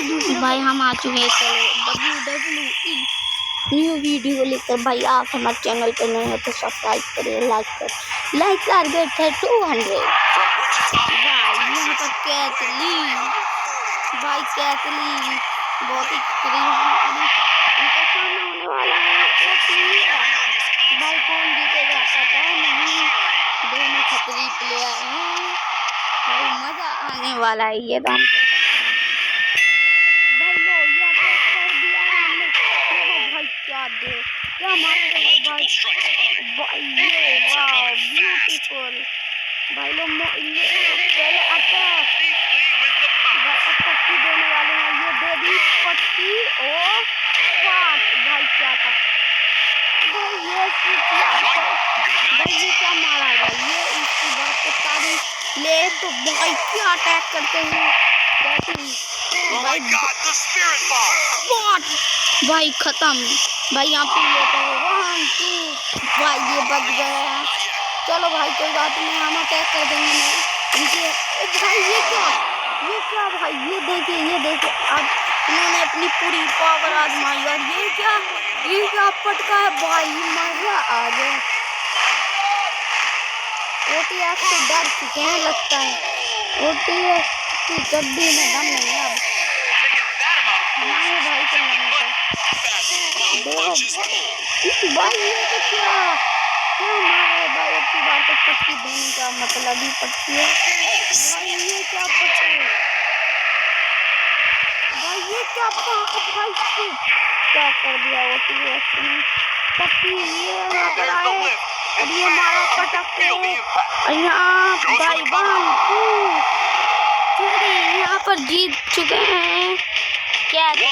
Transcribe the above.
भाई हम आ चुके हैं, चलो WWE न्यू वीडियो लेकर। भाई आप हमारे चैनल पर नए हो तो सब्सक्राइब करिए, लाइक टारगेट है 200। भाई यहाँ पर कैथली बहुत ही उनका सामना होने वाला है। भाई कौन जीतेगा पता नहीं, दोनों खतरी प्लेयर हैं। भाई मजा आने वाला है ये दाम भाई। लो ये कर दिया हमने। भाई क्या मारते हो भाई ये वाह ब्यूटीफुल। भाई लो पहले अटैक पट्टी देने वाले हैं, ये दे दी पट्टी। ओ भाई क्या था भाई ये क्या मारा भाई, ये इसकी बात को तारी ले तो भाई क्या अटैक करते हैं भाई खत्म। भाई यहाँ पे लेते हैं 1 2 भाई ये बच गया। चलो भाई कोई बात नहीं, हम अटैक कर देंगे इनके। भाई ये क्या भाई ये देखिए अब इन्होंने अपनी पूरी पावर आजमाई और ये क्या पटका है भाई, मजा आ गया। OTF से डर चुके हैं लगता है, OTF की गड्डी में दम नहीं है अब हमारे भाई को नहीं भाई ये तो क्या मार रहे भाई। अब की बार तो पट्टी देने का मतलब ही पट्टी है भाई। ये क्या पट्टी भाई, ये क्या भाई क्या कर दिया OTF ने पट्टी। ये यहाँ पर आए और ये मारा पटक के यहाँ भाई 1 2 यहाँ पर जीत चुके हैं क्या भाई।